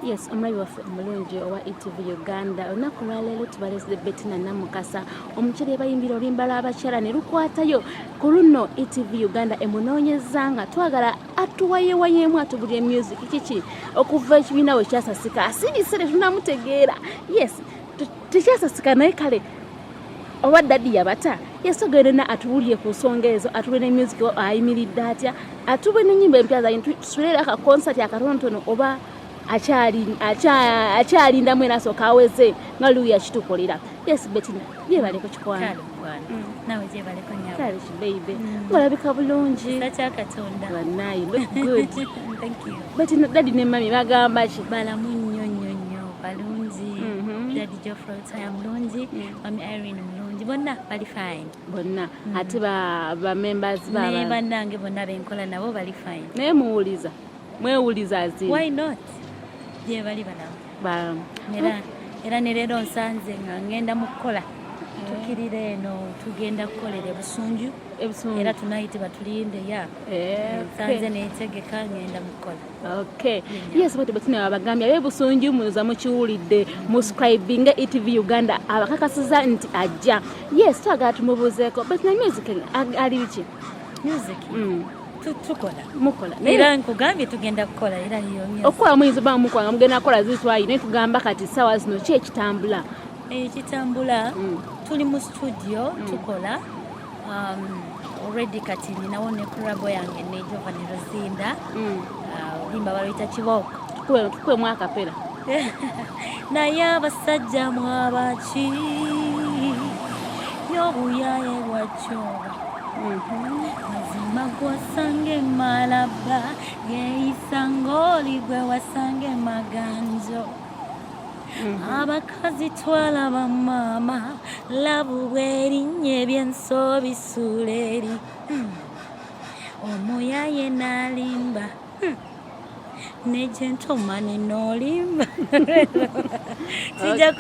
Yes, omulabi waffe omulungi owa ETV Uganda olunaku lwaleero tubalesede Betina Namukasa omukyala ebayimbira oluyimba lw'abakyala ne lukwatayo ku luno ETV Uganda emunoonyeza nga twagala atuwayewayeemu atubulye music kiki okuva ekibiina we kyasasika asibise tetunamutegeera. Yes, tekyasasika naye kale oba dadi yabata yesogerena atubulye ku nsonga ezo atubulye ne music ayimiridde atya atubulye n'ennyimba empya zayo tusulera aka concert akatonotono oba achalinda mwena soka aweze nga luya kitukolera. Yes Betina yebale ko kikwana nawe yebale ko nyawo kale baby olabika bulungi sacha katonda banayi look good. Thank you Betina dadi ne mami bagamba ki bala munyonyonyo balungi dadi Geoffrey taya mulungi mami Irene mulungi bonna bali fine bonna ate ba members ba ne banange bonna benkola nabo bali fine ne muwuliza mwewuliza azini why not je bali bana era nerero nsanze nga ngenda mukola tukirire eno tugenda kukolera busunju era tunayite batulinde ya nsanze netegeka ngenda mukola. Okay yes but Betina abagambya be busunju muza mukiwulidde subscribing ETV Uganda abakakasiza nti ajja. Yes twagala tumubuzeeko Betina music ali biki music tukola mukola era nkugambye tugenda kukola era hiyo okukola muyinza ba mukola mugenda kola zitwayi ne tugamba kati sawa zino ki ekitambula ekitambula tuli mu studio tukola already kati ninawo ne kurabo yange ne Giovanni Rosinda limba balita kiboko tukwe mwaka pera naye abasajja mwabaki yobuyaye bwachoba mazima gwasange malaba yeisangoli gwe wasange maganjo abakazi twala bamama labu bwerinye byensobi suleri omuyaye nalimba ne gentleman nolimba sija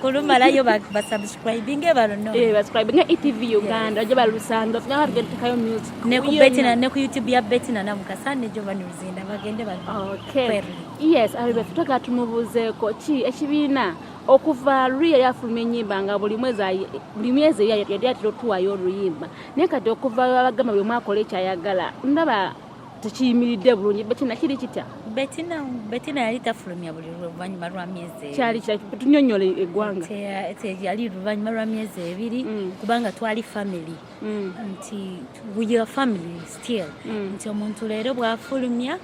kulumalayo basubscribing balono basubscribing ETV Uganda je balusando funa bagentekayo music ne ku Betina ne ku YouTube ya Betina Namukasa ne Giovanni Ruzinda bagende balo. Okay yes alibe futoka tumubuzeeko ki ekibiina okuva Ria yafulumya ennyimba nga buli mwezi yali atiro tuwayo oluyimba naye kati okuva abagamba bwe mwakola ekyayagala ndaba tekiyimiridde bulungi. Betina kiri kitya Betina yali tafulumya buli luvannyuma lwa myezi kyali tunyonyole eggwanga yali luvannyuma lwa myezi ebiri kubanga twali family nti we are family still nti omuntu leero bwafulumya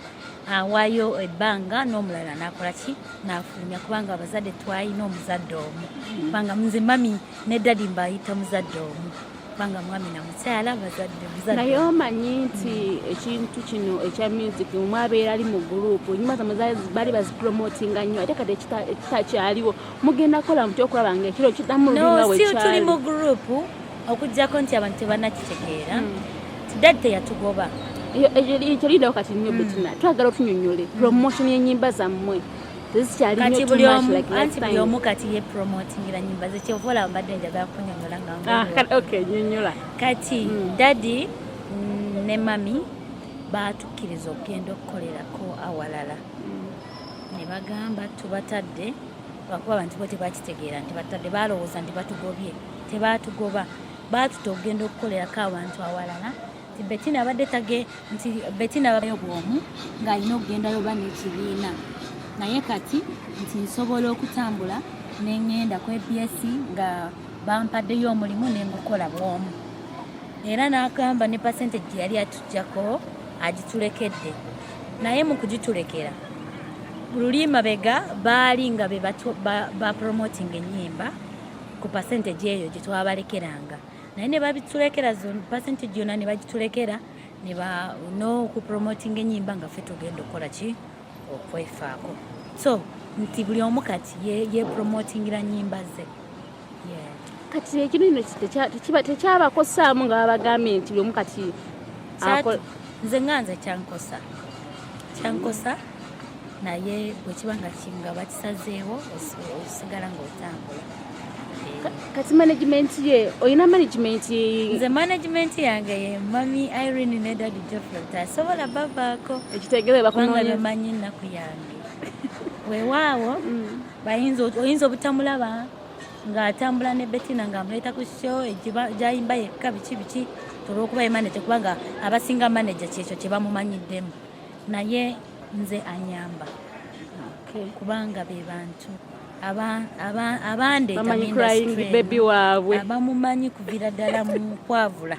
awayo ebbanga n'omulala nakola ki nafulumya kubanga abazadde twalina omuzadde omu kubanga nze mami ne dadi mbayita muzadde omu kubanga mwami na mukyala bazadde naye omanyi nti ekintu kino ekya music mwabeera ali mu group nyuma zamuzazi bali bazipromotinga nnyo ate kati ekitakyaliwo mugenda kola mutya okulaba nga ekiro kidamu lubinga wekyali no tuli mu group okujjako nti abantu tebannakitegeera dadi teyatugoba ekyo lidawo kati nnyo Betina twagala otunyonyole promotion y'ennyimba zammwe kati buli omu kati ye promotingira nyimba ze kyovola mbadde njagala kunyonyola nga okay nyonyola kati dadi ne mami baatukkiriza okugenda okukolerako awalala ne bagamba tubatadde lwakuba abantu bo tebakitegeera nti batadde balowooza nti batugobye tebaatugoba baatuta okugenda okukolerako abantu awalala nti Betina abadde tage nti Betina bayo bwomu ng'alina okugendayo ba n'ekibiina naye kati nti nsobola okutambula n'engenda ku EBS nga bampaddeyo omulimu nengukola bwomu era n'agamba ne percentage yali atujjako agitulekedde naye mu kugitulekera luli mabega baali nga bapromoting ennyimba ku percentage eyo gye twabalekeranga naye ne babitulekera percentage yonna ne bagitulekera ne n'okupromoting ennyimba nga ffe tugenda okukola ki okwefaako so nti buli omu kati ye promotingira nyimba ze kati ekino tekyabakosaamu nga babagambye nti buli omu kati nze nganze kyankosa naye bwe kiba nga kinga bakisazeewo osigala ng'otambula kati management ye oyina management nze management yange ye mami Irene ne dadi Geoffrey tasobola bavaako ekitegeere bakunoonya bamanyi nnaku yange weewaawo oyinza obutamulaba ng'atambula ne Betina ng'amuleeta ku show gyayimba yekka biki olw'okuba ye manager kubanga abasinga manager kyekyo kye bamumanyiddemu naye nze anyamba kubanga be bantu abandeeta baby waabwe abamumanyi kuviira ddala mu kwavula.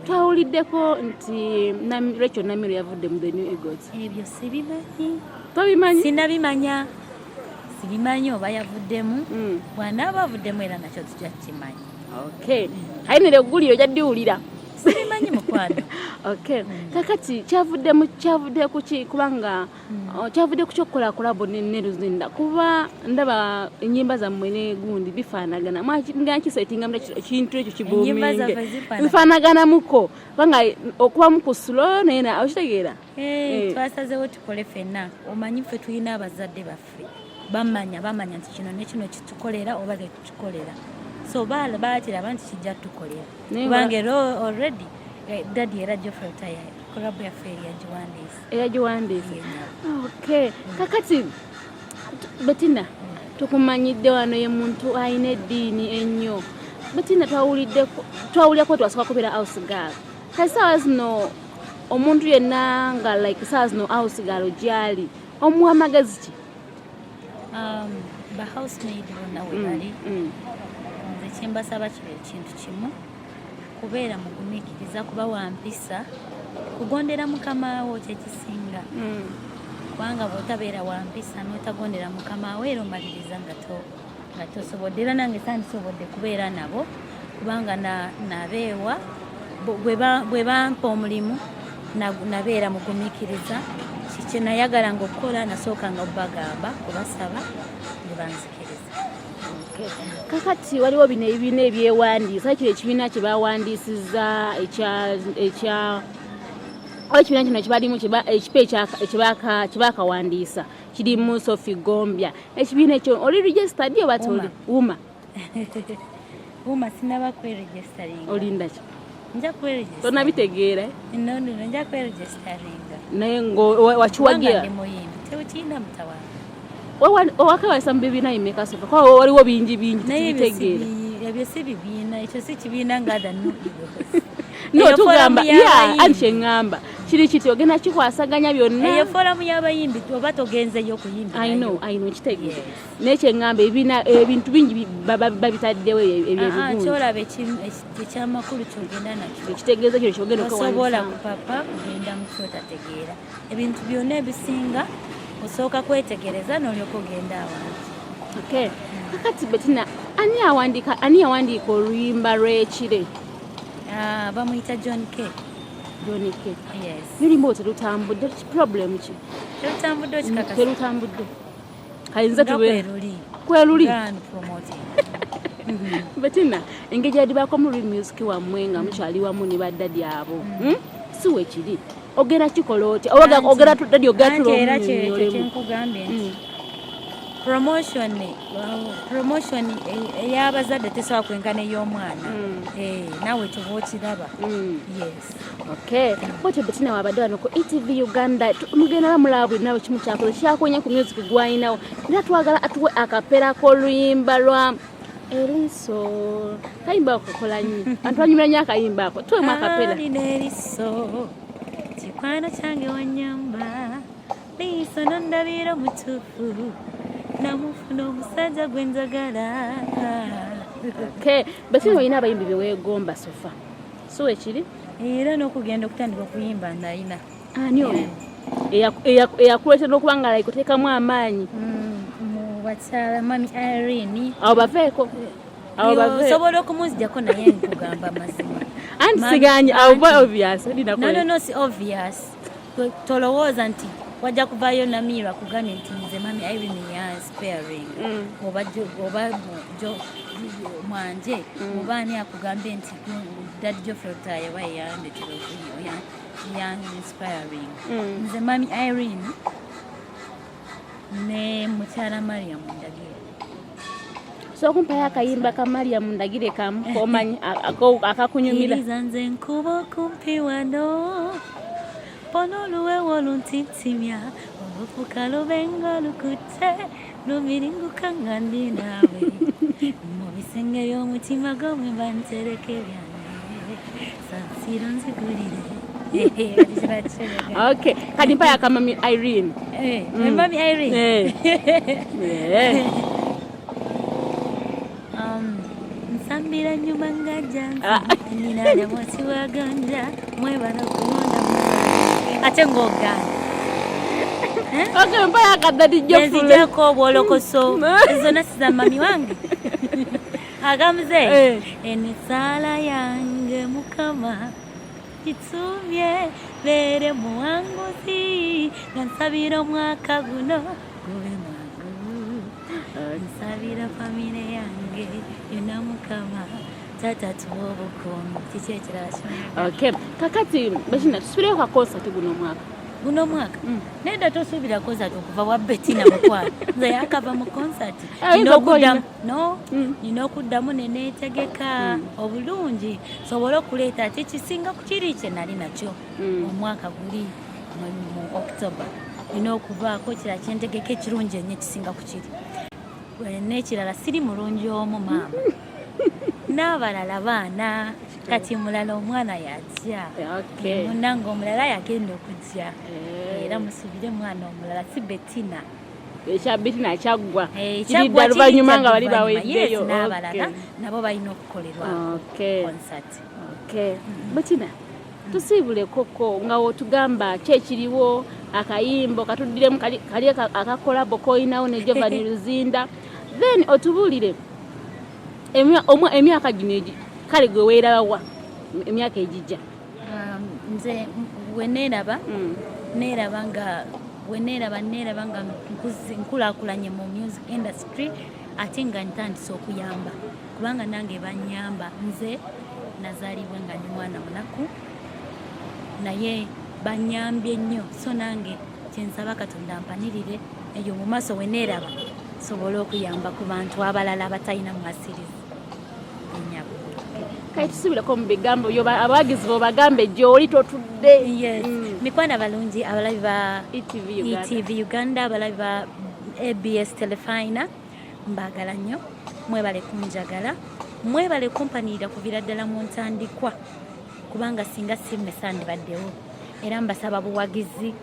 Twawuliddeko nti Rachel Namiru yavudde mu the New Eagles. Ebyo sibimanyi. Tobimanyi? Sinabimanya. Sibimanyi oba yavuddemu. Bw'anaaba avuddemu era nakyo tujja kimanyi. Ayinire oggulire ojja ddiwulira. Sibimanyi mukwano. Kakati kyavudde ku ki kubanga kyavudde ku ky'okukola kolabo ne Luzinda kuba ndaba ennyimba zammwe ne gundi bifaanagana nga nkisetinga mu ekintu ekyo kibuuminge bifaanaganamuko kubanga okubamu ku slow naye okitegeera twasazeewo tukole ffenna omanyi ffe tulina abazadde baffe bamanya nti kino ne kino kitukolera oba tetukikolera so baakiraba nti kijja tukolera kubanga era already Daddy era Geoffrey Taya collab ya feri yagiwandiise. Kakati Betina tukumanyidde wano ye muntu ayina eddiini ennyo. Betina twawulyako twasooka kubeera house girl. Kati saawa zino omuntu yenna nga like saawa zino house girl gyali omuwa magezi ki? Ba housemaid bonna we bali nze kyembasaba kibe ekintu kimu kubeera mugumiikiriza kuba wampisa kugondera mukama wo kyekisinga kubanga bw'otabeera wampisa n'otagondera mukama wo era omaliriza nga tosobodde era nange sandisobodde kubeera nabo kubanga nabeewa bwe bampa omulimu nabeera mugumiikiriza kye nayagalanga okukola nasookanga obagamba kubasaba ne banzikiriza. Kakati waliwo bino ebibiina ebyewandiisa kino ekibiina kye bawandiisizza ekibiina kino kibalimu ekipa kyebakawandiisa kirimu Sophie Gombya ekibiina ekyo oli registered oba toli Wuma sinaba kweregistaringa olinda ki nja kweregistar tonabitegeera nja kweregistaringa naye wakiwagira ndi Muyimbi tewukiina mutawaana owakawasa mu bibiina bimeka sofa kwa waliwo bingi tubitegeera ebyo si bibiina ekyo si kibiina nga tugamba anti kyeŋŋamba kiri kiti ogenda kikwasaganya byonna eyo foramu y'abayimbi oba togenzeyo okuyimba I know kitegeera naye kyeŋŋamba ebintu bingi babitaddewo ebyo kyolaba ekyamakulu kyogenda nakyo ekitegeeza kino kyogenda osobola kupapa kugenda mu kyotategeera ebintu byonna ebisinga osooka kwetegereza n'olyoka ogenda awantu. Kakati Betina ani yawandiika oluyimba lw'ekire? Bamuyita John K. Yes. Lulimba terutambudde problem ki? Terutambudde okikakasa? Terutambudde. Kayinza tube kweluli. Betina engeri yadibako mu music wammwe nga mukyali wamu ne baddadi abo si wekiri ogenda kikola oti ogera tudadi ogatula era kyenkugambye nti promotion ey'abazadde tesobola kwenkana ey'omwana naawe kyoba okiraba. Bwetyo Betina wabadde wano ku ETV Uganda mugenda bamulaba buli nawe kimu kyakoze kyakonya ku music gwayinawo era twagala atuwe akapera k'oluyimba lwa Eriso kayimba okukola nnyo abantu banyumira nnyo akayimba ako tuwemu akapera Eriso kikwano kyange wanyamba liiso nondabira omutuufu namufuna omusajja gwe njagala. Betina olina abayimbi bye weegomba sofa si wekiri era n'okugenda okutandika okuyimba nalina ani oyo eyakuleeta n'okuba nga layikuteekamu amaanyi bakyala mami Irene abo baveeko osobola okumunzijako naye nkugamba mazima anti siganye abo obvious no si obvious tolowooza nti wajja kuvaayo Namirwa kugambye nti nze mami Irene ya sparing oba mwanje oba ani akugambye nti Daddy Geoffrey Taya yayandetera ya inspiring nze mami Irene ne mukyala Mariam Ndagire so kumpayo akayimba ka Mariam Ndagire kamu komanyi akakunyumira nze nkuba kumpi wano lukono luwewo luntitimya olufuka lubenga lukutte lumiringuka nga ndi naawe mu bisenge by'omutima gomwe bantereke byange sansiro nzigulire. Okay, kadi mpa ya kama Mami Irene. Mami Irene. Nsambira nyuma nga janza nina na mwasi wa ganja mwebala kulonda ate ng'ogana. Okay, mpa ya kadadi jofule. Nzijako obwolokoso zonna siza mami wange. Agamuze emisala yange mukama kitumye bere muwanguzi nansabira omwaka guno gube mwangu nsabira famire yange yona mukama tata tuwa obukungu kiki ekirala kyonna. Okay, kakati Betina tusubire kwa concert guno mwaka nedda tosuubira concert okuva wa Betina mukwano nze yakava mu concert nina okuddamu neneetegeka obulungi sobole okuleeta ati kisinga ku kiri kye nali nakyo omwaka guli mu October nina okuvaako kirala kyentegeka ekirungi ennyo ekisinga ku kiri n'ekirala siri mulungi omu maama n'abalala baana kati mulala omwana yajja munange omulala yagenda okujja era musubire mwana omulala si Betina ekya Betina kyaggwa kiridda luvannyuma nga bali baweddeyo n'abalala nabo balina okukolerwa concert. Betina tusiibule koko nga wotugamba kyekiriwo akayimbo katuddiremu kali akakolabo koyinawo ne Giovanni Luzinda then otubuulire emyaka gino kale gwe weerawa emyaka ejijja. Nze weneeraba nga nkulaakulanye mu music industry ate nga ntandise okuyamba kubanga nange banyamba. Nze nazaalibwa nga ndi mwana munaku naye banyambye nnyo so nange kyensaba Katonda ampanirire eyo mu maaso weneeraba sobole okuyamba ku bantu abalala abatalina mwasiriza. Kati tusubireko mu bigambo abawagizi bo bagambe gy'oli totudde. Mikwana balungi abalabi ba ETV Uganda abalabi ba ABS Telefina mbagala nnyo mwebale kunjagala mwebale kumpanirira kuviira ddala mu ntandikwa kubanga singa simme sandibaddewo era mbasaba buwagizi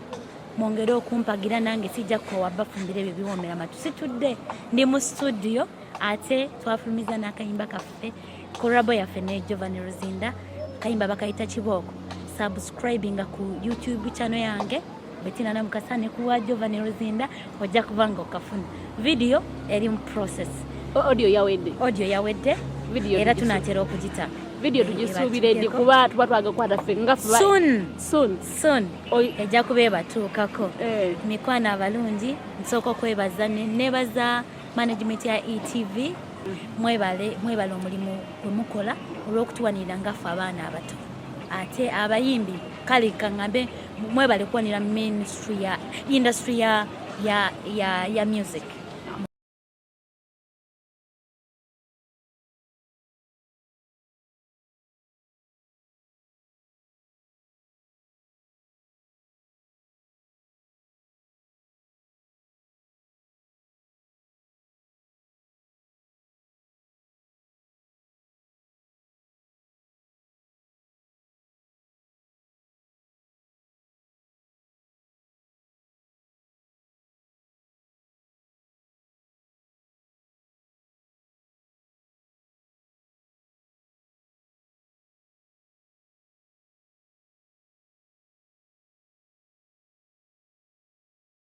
mwongere okumpagira nange sijja kukowa bafumbira ebyo biwoomera matu situdde ndi mu studio ate twafulumiza n'akayimba kaffe korabo yaffe ne Giovanni Luzinda kayimba bakayita Kibooko. Subscribinga ku YouTube channel yange Betina Namukasa ne kuwa Giovanni Luzinda ojja kubanga okafuna video eri mu process. Audio yawedde video era tunatera okugita video tugisuubiredde kuba tuba twagakwata ffe nga soon ejja kubeeba tuukako. Mikwana abalungi nsooka okwebaza nebaza management ya ETV mwebale omulimu gwe mukola olw'okutuwanirira ngaffe abaana abato ate abayimbi kale kaŋŋambe mwebale kuwanira industry ya music.